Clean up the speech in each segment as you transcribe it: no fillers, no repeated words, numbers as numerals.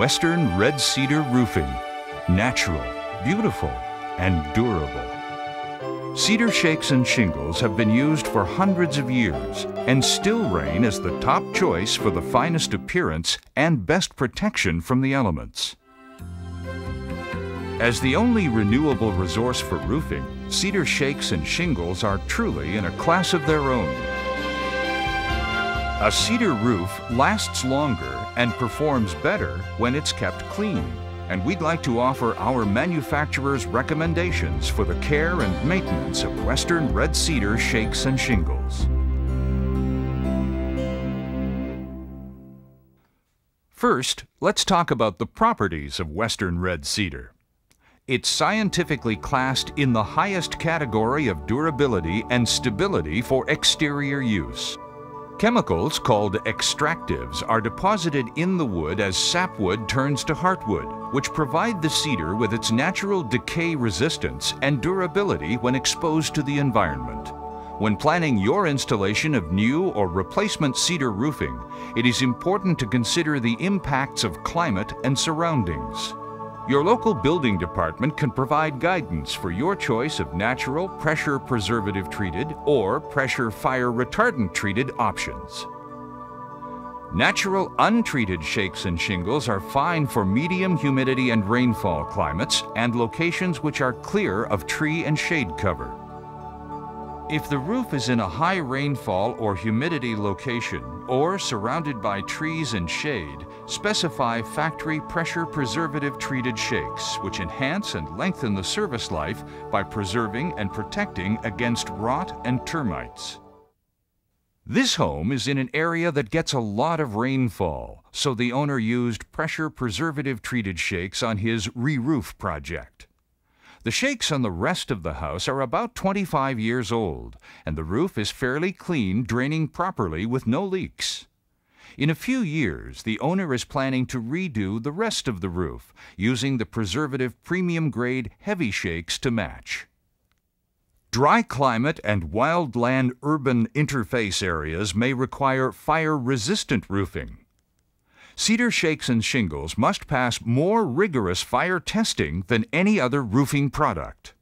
Western red cedar roofing. Natural, beautiful, and durable. Cedar shakes and shingles have been used for hundreds of years and still reign as the top choice for the finest appearance and best protection from the elements. As the only renewable resource for roofing, cedar shakes and shingles are truly in a class of their own. A cedar roof lasts longer and performs better when it's kept clean, and we'd like to offer our manufacturer's recommendations for the care and maintenance of Western red cedar shakes and shingles. First, let's talk about the properties of Western red cedar. It's scientifically classed in the highest category of durability and stability for exterior use. Chemicals called extractives are deposited in the wood as sapwood turns to heartwood, which provide the cedar with its natural decay resistance and durability when exposed to the environment. When planning your installation of new or replacement cedar roofing, it is important to consider the impacts of climate and surroundings. Your local building department can provide guidance for your choice of natural pressure preservative treated or pressure fire retardant treated options. Natural untreated shakes and shingles are fine for medium humidity and rainfall climates and locations which are clear of tree and shade cover. If the roof is in a high rainfall or humidity location or surrounded by trees and shade, specify factory pressure preservative treated shakes, which enhance and lengthen the service life by preserving and protecting against rot and termites. This home is in an area that gets a lot of rainfall, so the owner used pressure preservative treated shakes on his re-roof project. The shakes on the rest of the house are about 25 years old, and the roof is fairly clean, draining properly with no leaks. In a few years, the owner is planning to redo the rest of the roof, using the preservative premium grade heavy shakes to match. Dry climate and wildland-urban interface areas may require fire-resistant roofing. Cedar shakes and shingles must pass more rigorous fire testing than any other roofing product.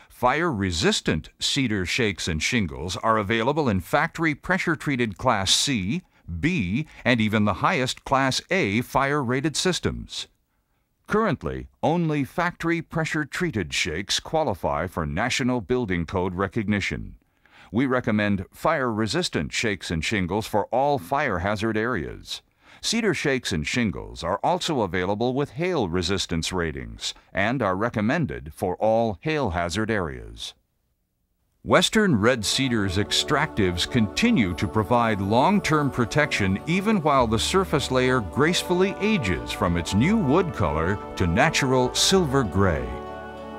Fire-resistant cedar shakes and shingles are available in factory pressure-treated Class C, B, and even the highest Class A fire-rated systems. Currently, only factory pressure-treated shakes qualify for National Building Code recognition. We recommend fire-resistant shakes and shingles for all fire hazard areas. Cedar shakes and shingles are also available with hail resistance ratings and are recommended for all hail hazard areas. Western red cedar's extractives continue to provide long-term protection even while the surface layer gracefully ages from its new wood color to natural silver gray.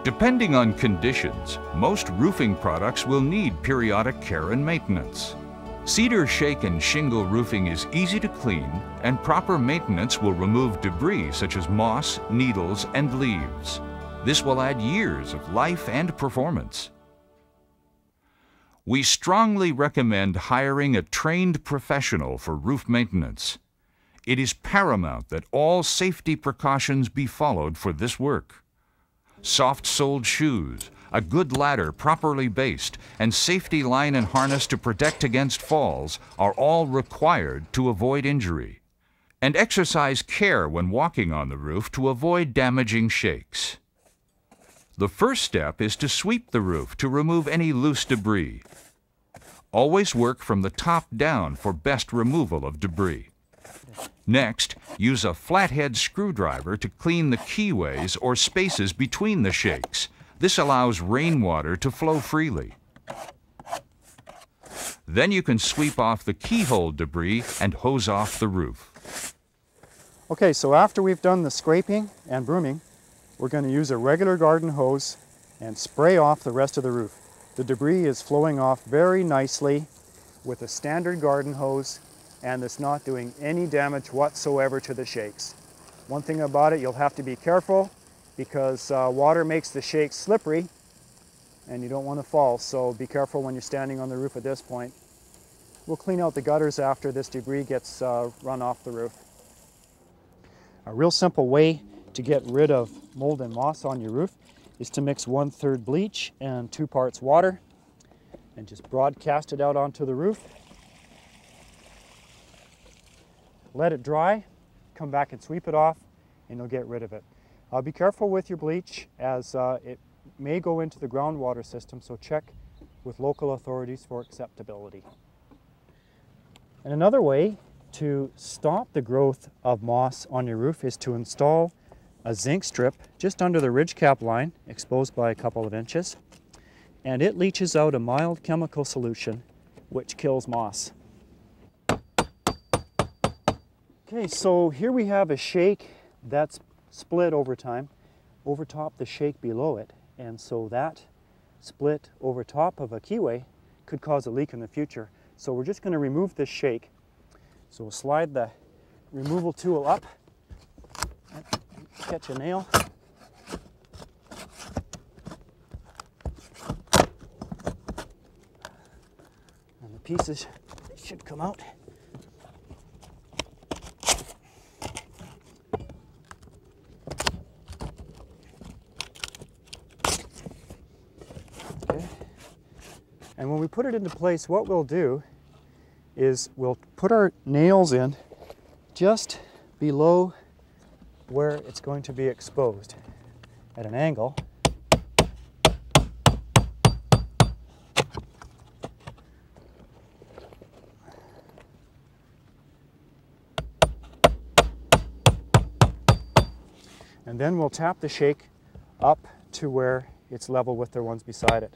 Depending on conditions, most roofing products will need periodic care and maintenance. Cedar shake and shingle roofing is easy to clean, and proper maintenance will remove debris such as moss, needles, and leaves. This will add years of life and performance. We strongly recommend hiring a trained professional for roof maintenance. It is paramount that all safety precautions be followed for this work. Soft-soled shoes, a good ladder properly based, and safety line and harness to protect against falls are all required to avoid injury. And exercise care when walking on the roof to avoid damaging shakes. The first step is to sweep the roof to remove any loose debris. Always work from the top down for best removal of debris. Next, use a flathead screwdriver to clean the keyways or spaces between the shakes. This allows rainwater to flow freely. Then you can sweep off the keyhole debris and hose off the roof. Okay, so after we've done the scraping and brooming, we're going to use a regular garden hose and spray off the rest of the roof. The debris is flowing off very nicely with a standard garden hose, and it's not doing any damage whatsoever to the shakes. One thing about it, you'll have to be careful because water makes the shakes slippery and you don't want to fall, so be careful when you're standing on the roof at this point. We'll clean out the gutters after this debris gets run off the roof. A real simple way to get rid of mold and moss on your roof is to mix 1/3 bleach and 2 parts water and just broadcast it out onto the roof. Let it dry, come back and sweep it off, and you'll get rid of it. Be careful with your bleach, as it may go into the groundwater system, so check with local authorities for acceptability. And another way to stop the growth of moss on your roof is to install a zinc strip just under the ridge cap line, exposed by a couple of inches, and it leaches out a mild chemical solution which kills moss. Okay, so here we have a shake that's split over time, over top the shake below it, and so that split over top of a keyway could cause a leak in the future. So we're just going to remove this shake. So we'll slide the removal tool up, catch a nail, and the pieces should come out. Okay. And when we put it into place, what we'll do is we'll put our nails in just below where it's going to be exposed at an angle. And then we'll tap the shake up to where it's level with the ones beside it.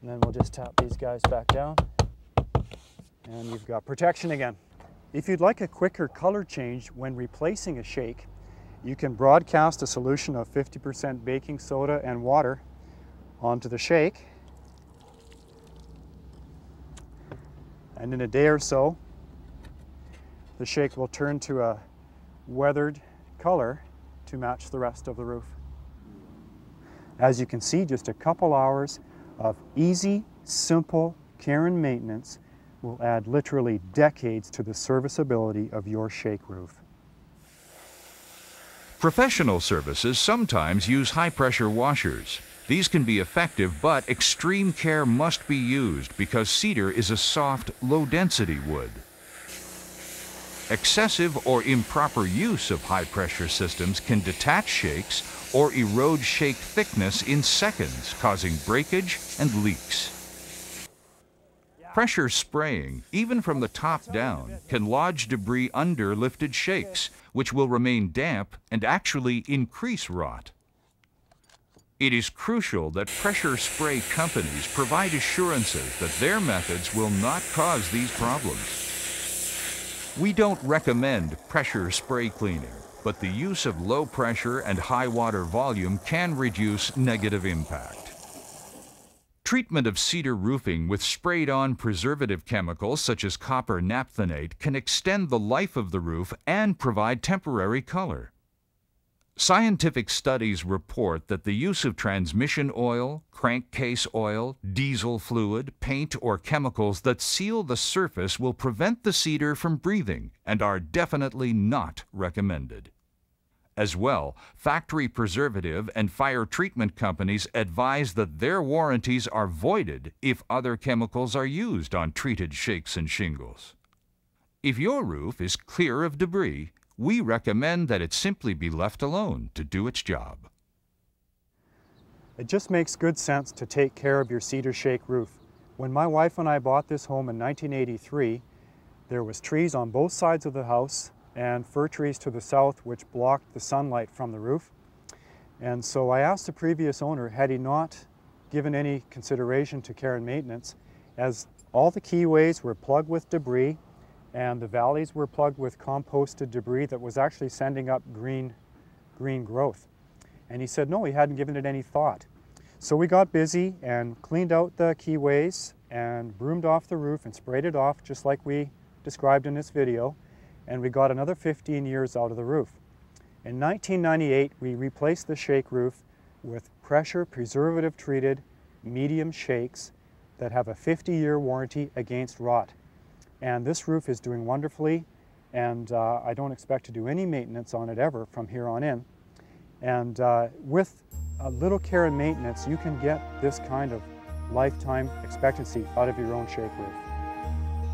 And then we'll just tap these guys back down, and you've got protection again. If you'd like a quicker color change when replacing a shake, you can broadcast a solution of 50% baking soda and water onto the shake, and in a day or so, the shake will turn to a weathered color to match the rest of the roof. As you can see, just a couple hours of easy, simple care and maintenance will add literally decades to the serviceability of your shake roof. Professional services sometimes use high-pressure washers. These can be effective, but extreme care must be used because cedar is a soft, low-density wood. Excessive or improper use of high-pressure systems can detach shakes or erode shake thickness in seconds, causing breakage and leaks. Pressure spraying, even from the top down, can lodge debris under lifted shakes, which will remain damp and actually increase rot. It is crucial that pressure spray companies provide assurances that their methods will not cause these problems. We don't recommend pressure spray cleaning, but the use of low pressure and high water volume can reduce negative impact. Treatment of cedar roofing with sprayed-on preservative chemicals such as copper naphthenate can extend the life of the roof and provide temporary color. Scientific studies report that the use of transmission oil, crankcase oil, diesel fluid, paint, or chemicals that seal the surface will prevent the cedar from breathing and are definitely not recommended. As well, factory preservative and fire treatment companies advise that their warranties are voided if other chemicals are used on treated shakes and shingles. If your roof is clear of debris, we recommend that it simply be left alone to do its job. It just makes good sense to take care of your cedar shake roof. When my wife and I bought this home in 1983, there was trees on both sides of the house and fir trees to the south which blocked the sunlight from the roof. And so I asked the previous owner, had he not given any consideration to care and maintenance, as all the keyways were plugged with debris and the valleys were plugged with composted debris that was actually sending up green growth. And he said no, he hadn't given it any thought. So we got busy and cleaned out the keyways and broomed off the roof and sprayed it off just like we described in this video, and we got another 15 years out of the roof. In 1998, we replaced the shake roof with pressure preservative treated medium shakes that have a 50-year warranty against rot. And this roof is doing wonderfully, and I don't expect to do any maintenance on it ever from here on in. And with a little care and maintenance, you can get this kind of lifetime expectancy out of your own shake roof.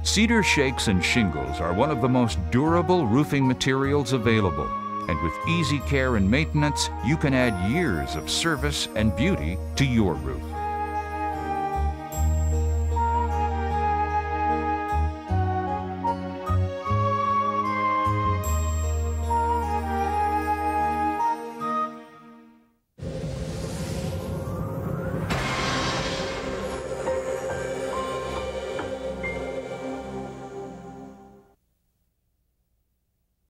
Cedar shakes and shingles are one of the most durable roofing materials available, and with easy care and maintenance, you can add years of service and beauty to your roof.